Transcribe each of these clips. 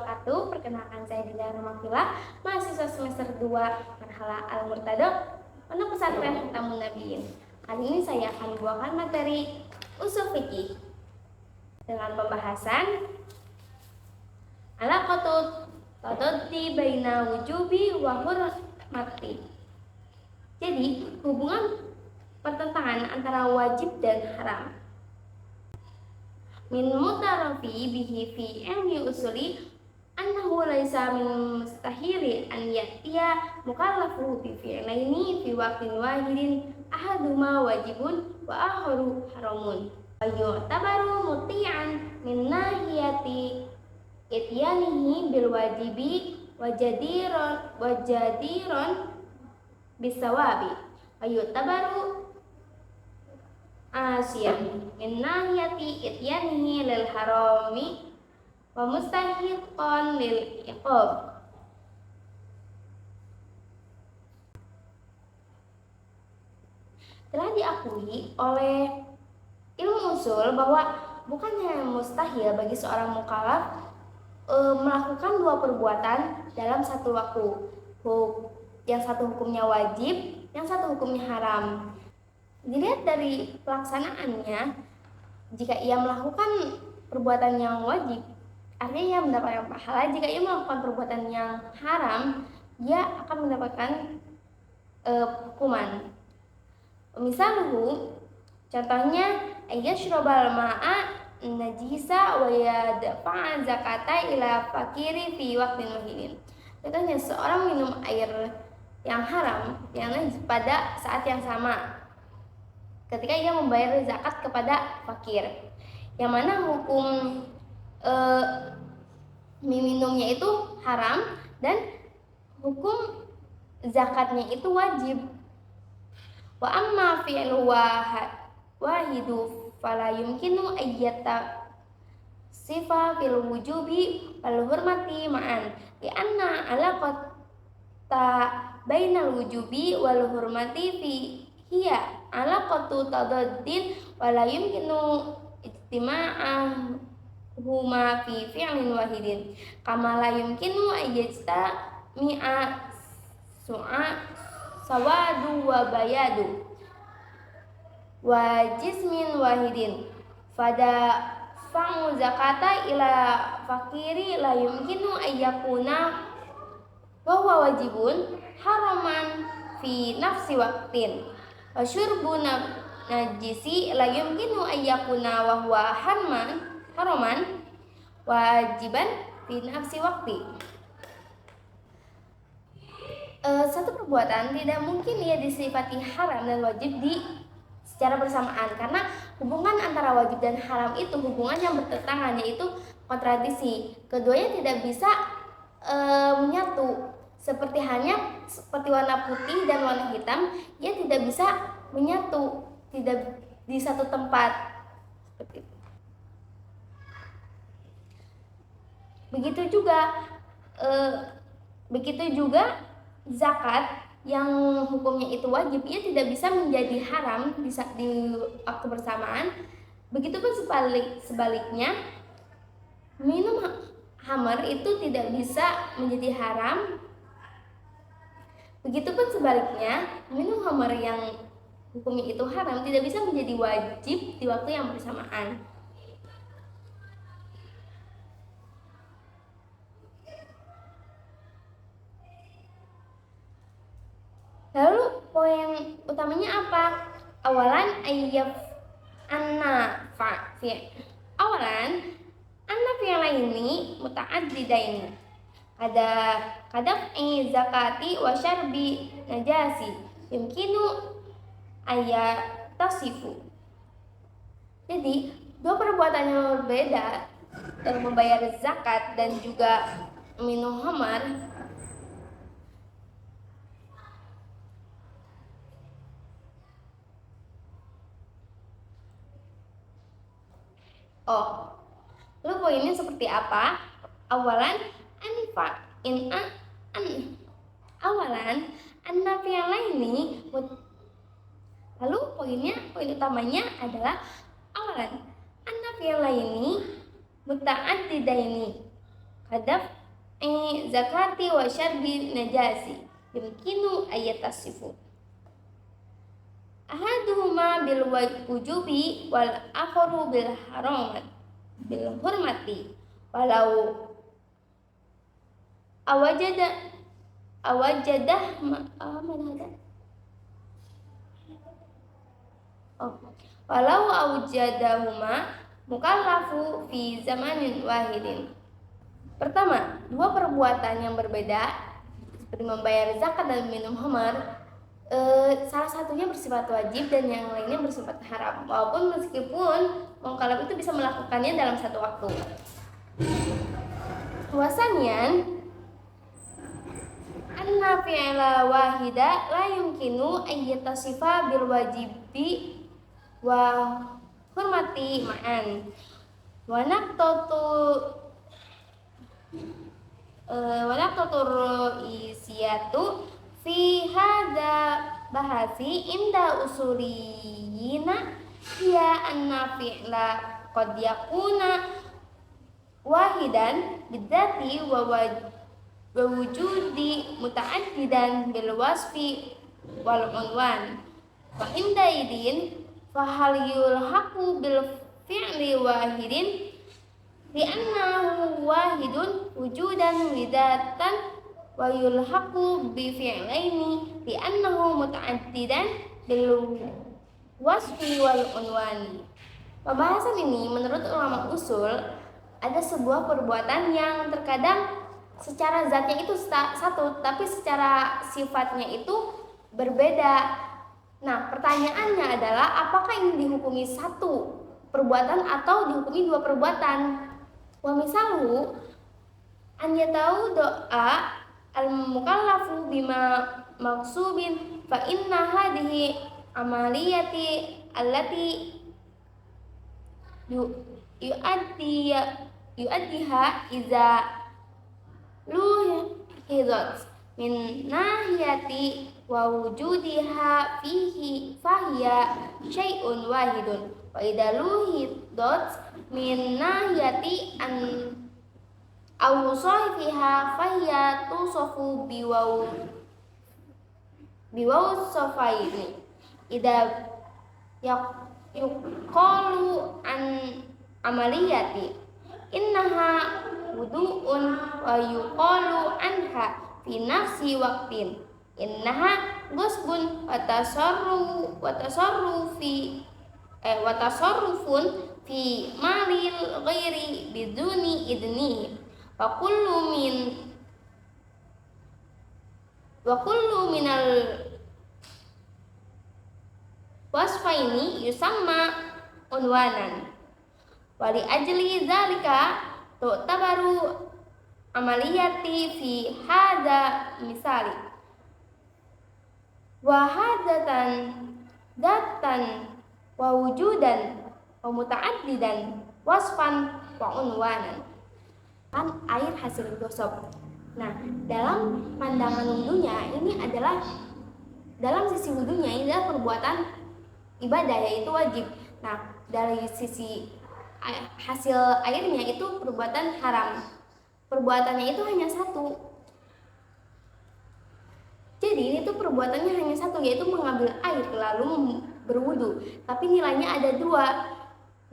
wabarakatuh. Perkenalkan saya Dinda Rahmafillah, mahasiswa semester 2 Marhala Al-Murtadho, Pondok Pesantren Tamun Nabiin. Kali ini saya akan membawakan materi usul fikih dengan pembahasan alaqatut tadaddi baina wujubi wa hurmati. Jadi, hubungan pertentangan antara wajib dan haram. Min mutarafi bihi fi ilmi usuli annahu laisa min mustahili an ya'tiya mukallafu bi fi'laini fi waqtin wahidin ahaduma wajibun wa akharu haramun wa yu'tabaru muti'an min nahiyati ityanihi bil wajibi wa jadiron bisawabi wa yu'tabaru asiyan min nahiyati ityanihi lil harami wa mustahiqan lil iqab. Telah diakui oleh ilmu usul bahwa bukannya mustahil bagi seorang mukallaf melakukan dua perbuatan dalam satu waktu. Yang satu hukumnya wajib, yang satu hukumnya haram. Dilihat dari pelaksanaannya, jika ia melakukan perbuatan yang wajib, artinya ia mendapatkan pahala. Jika ia melakukan perbuatan yang haram, ia akan mendapatkan hukuman. Misalnya, contohnya, ayyashrabal ma'a najisa wa yadfa'a zakata ila fakiri fi waqtin wahidin. Contohnya, seorang minum air yang haram, yang najis pada saat yang sama, ketika ia membayar zakat kepada fakir, yang mana hukum minumnya itu haram dan hukum zakatnya itu wajib. Wa amma fi'lu wahidu fala yumkinu ayyata sifa fil wujubi wal hurmati ma'an li anna alaqata bainal wujubi wal hurmati fi hiya alaqatu tadaddin wala yumkinu ijtima'ahuma fi fi'lin wahidin kama la yumkinu ayyajtami'a sawadu wa bayadu wa jismin wahidin fada fa'u zakata ila fakiri la yumkinu ayyakuna wa huwa wajibun haraman fi nafsi waqtin wa syurbu najisi la yumkinu ayyakuna wa huwa haraman wajiban fi nafsi waqti. Satu perbuatan tidak mungkin ia disifati haram dan wajib secara bersamaan, karena hubungan antara wajib dan haram itu hubungan yang bertentangan, yaitu kontradiksi. Keduanya tidak bisa menyatu. Seperti warna putih dan warna hitam, ia tidak bisa menyatu, tidak di satu tempat. Seperti itu. Begitu juga zakat yang hukumnya itu wajib, ia tidak bisa menjadi haram di waktu bersamaan. Begitupun sebaliknya, minum khamar itu tidak bisa menjadi haram. Begitupun sebaliknya, minum khamar yang hukumnya itu haram tidak bisa menjadi wajib di waktu yang bersamaan. Lalu poin utamanya apa? Awalan anna fi'laini muta'addidain. Ada kadaf'i zakati wa syarbi najasi yumkinu ayatasifu. Jadi, dua perbuatan yang berbeda, membayar zakat dan juga minum khamar, lalu poinnya seperti apa? Awalan anna fi'laini. Lalu poin utamanya adalah awalan anna fi'laini muta'addidaini. hadaf zakati wa syarbi najasi yumkinu ayatasifu ahaduhuma bil wujubi wal akharu bil haramat bil hurmati walau awajadah walau awjadahuma mukallafu fi zamanin wahidin. Pertama, dua perbuatan yang berbeda seperti membayar zakat dan minum khamar, salah satunya bersifat wajib dan yang lainnya bersifat haram, walaupun meskipun mukallaf itu bisa melakukannya dalam satu waktu. Wasannya anna fi'la wahida la yumkinu ayyatasifa bil wajibi wa hurmati ma'an wa naqtatur isiyatu fi hadza bahasi inda usuliyina hiya anna fi'la qad yakuna wahidan bidzati wa wujudi muta'addidan bil wasfi wal unwan fa inda idin fa hal yulhaqu bil fi'li wahidin li'annahu wahidun wujudan widatan wa yulhaqu bi fi'laini li'annahu muta'addidan bil wasfi wal unwani. Pembahasan ini menurut ulama usul ada sebuah perbuatan yang terkadang secara zatnya itu satu, tapi secara sifatnya itu berbeda. Nah, pertanyaannya adalah apakah ini dihukumi satu perbuatan atau dihukumi dua perbuatan? Wa misalu an yatau doa al-mukallafu bima maksubin fa inna hadhihi amaliyati allati yu'addiha iza luhidat min nahiyati wa wujudiha fihi fahiya syai'un wahidun wa idza luhidat min nahiyati an awsafiha fahiya tusafu biwaw safaini idza yuqalu an amaliyati innaha wudu'un wa yuqalu anha fi nafsi waqtin innaha ghusbun wa tasarrufun fi malil ghairi biduni idnihi wa kullu minal wasfaini yusamma unwanan wali ajli zalika tu'tabaru amaliyati fi hadza misali wa hadzatan datan wa wujudan wa muta'addidan wasfan wa unwanan kan air hasil gosok. Nah, dalam pandangan wudunya ini adalah dalam sisi wudunya ini adalah perbuatan ibadah yaitu wajib. Nah, dari sisi hasil airnya itu perbuatan haram. Perbuatannya itu hanya satu. Jadi ini tuh perbuatannya hanya satu, yaitu mengambil air lalu berwudu. Tapi nilainya ada dua.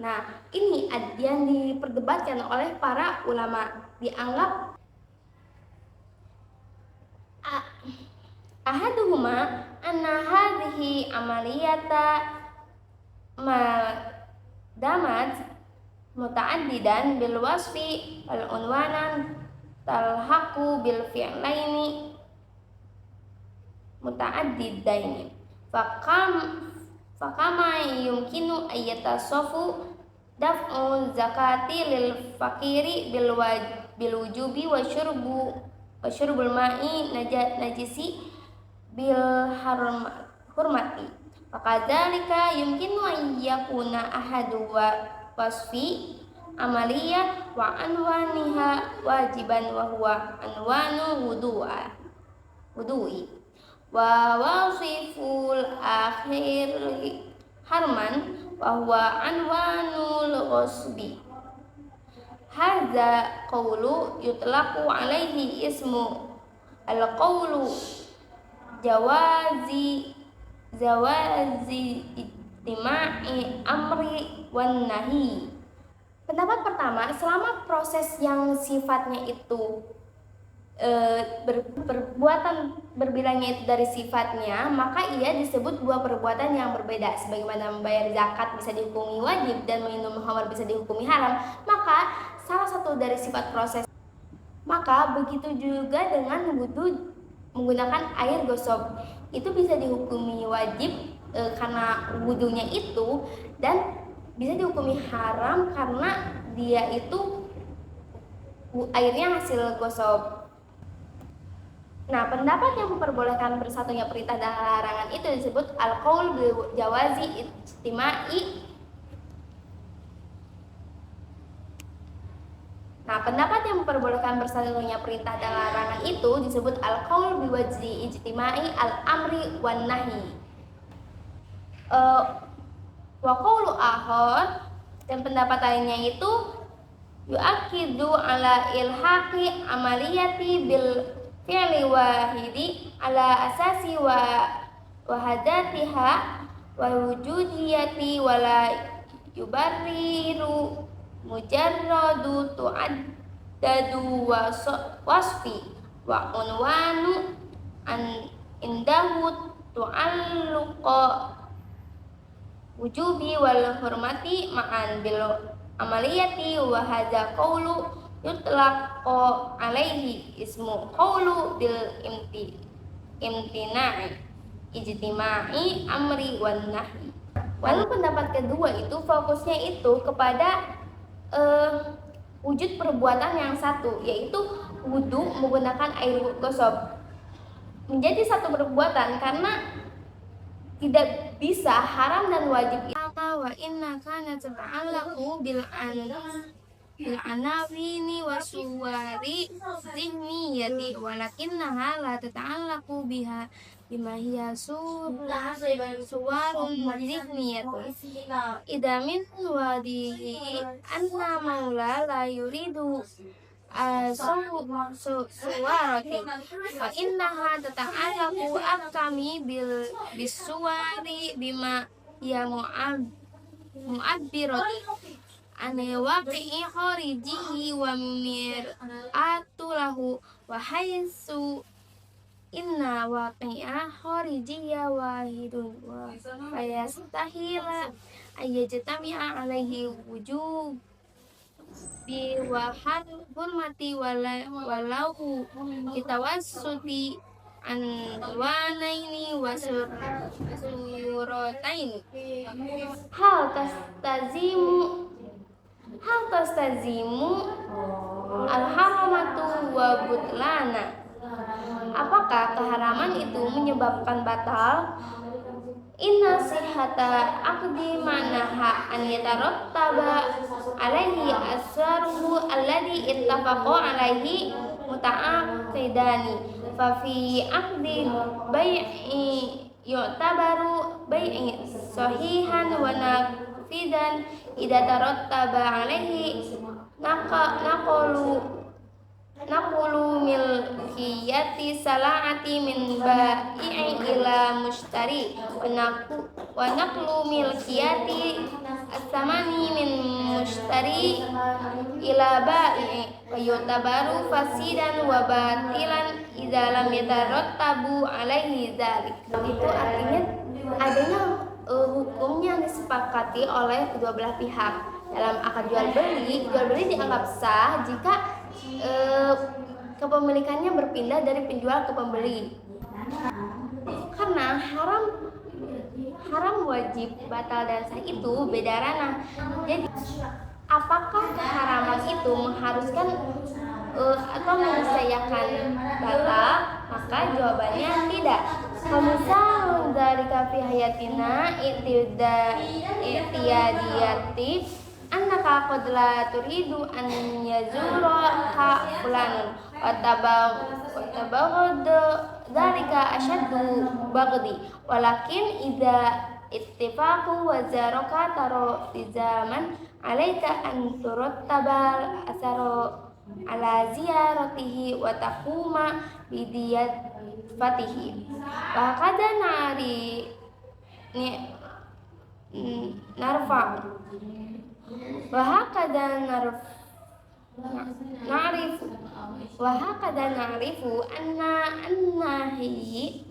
Nah, ini yang diperdebatkan oleh para ulama. Dianggap ahaduhuma anna hadhihi amaliyata damat muta'addidan bil wasfi wal unwanan talhaqu bil fi'laini muta'addidaini fakama yumkinu ayyatasafu daf'u zakati lil fakiri bil wujubi wa syurbul ma'i najisi bil hurmati fakadzalika yumkinu ayyakuna ahadu wasfi amaliyah wa anwaniha wajiban wa huwa anwanu wudu'i wa wasiful akhir harman wa huwa anwanul ghusbi hadza qawlu yutlaqu alaihi ismu al-qawlu jawazi ijtima'i amri wan nahi. Pendapat pertama, selama proses yang sifatnya itu perbuatan berbilangnya itu dari sifatnya, maka ia disebut dua perbuatan yang berbeda. Sebagaimana membayar zakat bisa dihukumi wajib dan minum khamar bisa dihukumi haram, maka salah satu dari sifat proses. Maka begitu juga dengan wudu menggunakan air gosok, itu bisa dihukumi wajib karena wudunya itu, dan bisa dihukumi haram karena dia itu airnya hasil gosok. Nah, pendapat yang memperbolehkan bersatunya perintah dan larangan itu disebut al-qaul bil jawazi ijtima'i. Nah, pendapat yang memperbolehkan bersatunya perintah dan larangan itu disebut al-qaul bil jawazi ijtima'i al-amri wan nahi. Wa qawlu akhar, dan pendapat lainnya itu yu'akidu ala ilhaqi amaliyati bil fi'li wahidi ala asasi wahadatiha wa wujudiyati wala yubarriru mujarradu tu'addadu wasfi wa unwanu an indahu tu'alluqa wujubi wal hurmati ma'an bil amaliyati wa hadza qawlu yutlaqu alaihi ismu qawlu bil imtina'i ijtima'i amri wan nahi. Lalu pendapat kedua itu fokusnya itu kepada wujud perbuatan yang satu, yaitu wudu menggunakan air gosok menjadi satu perbuatan karena tidak bisa haram dan wajib. Wa inna kana tata'allaqu bil anawini wa suwari zihniyati walakinnaha la tata'allaqu biha bima hiya suwarun zihniyati idza min wadihi anna maula la yuridu suwarati wa innaha tata'allaqu akami bisuwari bima ya mu'abbirati ane waqi'i kharijihi wa mir'atu lahu wa haitsu inna waqi'a kharijiyya wahidun wa fayastahila ayyajtami'a alaihi wujub bi wa hurmati walau kitawassuti anwanaini wa surataini hal tastazimu al-haramatu wa butlana. Apakah keharaman itu menyebabkan batal? Inna sihhata aqdi ma'naha an yatarattaba alaihi aswaruhu alladhi ittafaqu alaihi muta'aqidani fa fi aqdi bai'i yu'tabaru bai'i sahihan wa nafidan idza tarattaba alaihi naqulu milkiyati sala'ati min ba'i'i ila mushtari wa naqlu milkiyati as-samani min mushtari ila ba'i'i wa yutabaru fasidan wa batilan idza lam yatarattabu alaihi dzalik. Itu artinya adanya hukum yang disepakati oleh kedua belah pihak. Dalam akad jual beli dianggap sah jika kepemilikannya berpindah dari penjual ke pembeli. Karena haram wajib batal dan sah itu beda ranah. Jadi apakah keharaman itu mengharuskan atau mengisayakan batal? Maka jawabannya tidak. Misalun dari kafi hayatina itiyadiyati annaka qad la turidu an yazura ka fulanun wa tabaghad dzalika ashaddu baghdi walakin idza ittifaqu wa zaraka taro di zaman alaika an turattabal asaru ala ziyaratihi wa taquma bidiyafatihi wa qad narfa wa hakada na'rifu annahi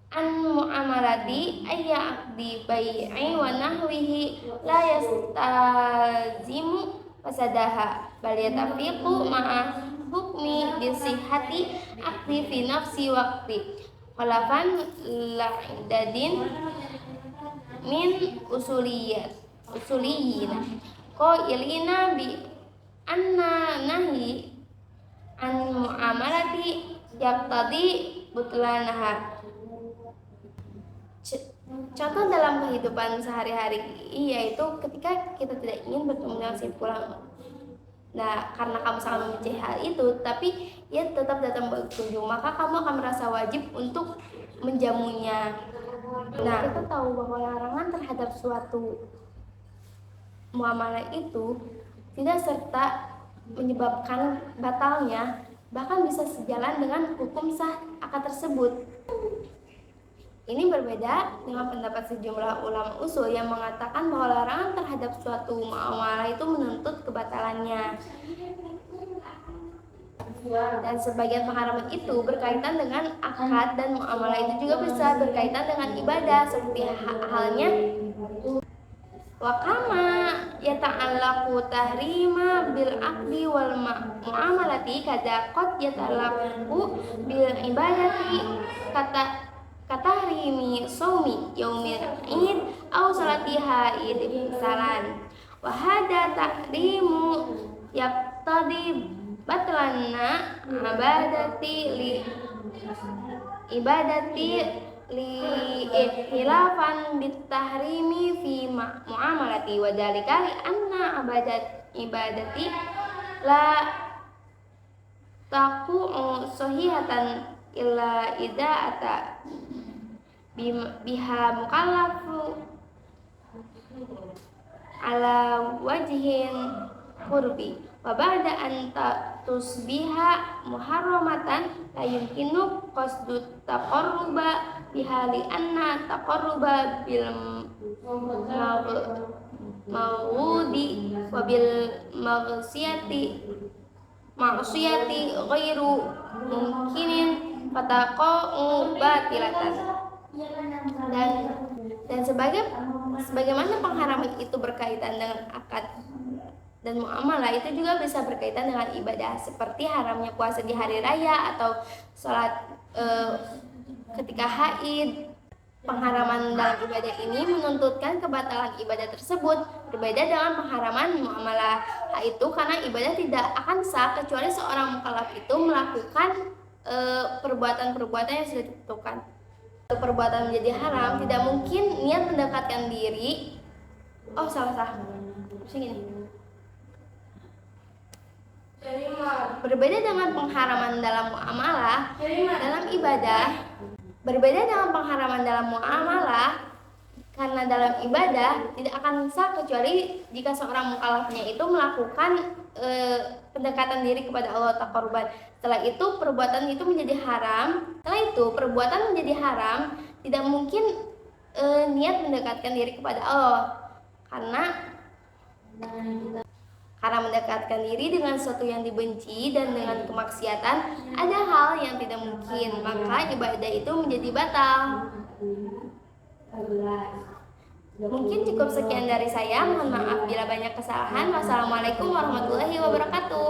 an mu'amalati ayya aqdi bai'i wa nahwihi la yastazimu fasadaha bal yatafiqu ma'a hukmi bisihhati aqdi fi nafsi waqti khalafan la'idadin min usuliyin qailina bi anna nahi an mu'amalati yaqtadi butlanaha. Contoh dalam kehidupan sehari-hari yaitu ketika kita tidak ingin bertemu dengan si fulan. Nah, karena kamu sangat membenci hal itu, tapi ia tetap datang berkunjung, maka kamu akan merasa wajib untuk menjamunya. Nah, kita tahu bahwa larangan terhadap suatu muamalah itu tidak serta menyebabkan batalnya, bahkan bisa sejalan dengan hukum sah akad tersebut. Ini berbeda dengan pendapat sejumlah ulama usul yang mengatakan bahwa larangan terhadap suatu muamalah itu menuntut kebatalannya. Dan sebagian pengharaman itu berkaitan dengan akad, dan muamalah itu juga bisa berkaitan dengan ibadah seperti halnya wa kama yata'allaqu tahrima bil aqdi wal muamalati kada qad yata'allaqu bil ibadati katahrimi shaumi yaumil id aw salati haid misalan wa hada tahrimu yaqtadi batlanna ibadati li khilafan bitahrimi fi muamalati wa dzalika li anna ibadati la taqu'u sahihatan illa idza ata biha mukallafu ala wajhin qurbi wa ba'da an tusbiha muharramatan la yumkinu qasdu taqarruba biha li anna taqarruba bil mawudi wa bil ma'siyati ghairu mungkinin fataqa'u batilatan. Dan sebagaimana pengharaman itu berkaitan dengan akad dan muamalah, itu juga bisa berkaitan dengan ibadah seperti haramnya puasa di hari raya atau sholat ketika haid. Pengharaman dalam ibadah ini menuntutkan kebatalan ibadah tersebut, berbeda dengan pengharaman muamalah. Hal itu karena ibadah tidak akan sah kecuali seorang mukallaf itu melakukan perbuatan-perbuatan yang sudah ditentukan. Perbuatan menjadi haram, tidak mungkin niat mendekatkan diri. Salah. Berbeda dengan pengharaman dalam muamalah, dalam ibadah. Berbeda dengan pengharaman dalam muamalah, karena dalam ibadah tidak akan sah kecuali jika seorang mukallafnya itu melakukan pendekatan diri kepada Allah taqarruban. Setelah itu perbuatan itu menjadi haram. Setelah itu perbuatan menjadi haram, tidak mungkin niat mendekatkan diri kepada Allah, karena mendekatkan diri dengan sesuatu yang dibenci dan dengan kemaksiatan ada hal yang tidak mungkin, maka ibadah itu menjadi batal. Mungkin cukup sekian dari saya. Mohon maaf bila banyak kesalahan. Wassalamualaikum warahmatullahi wabarakatuh.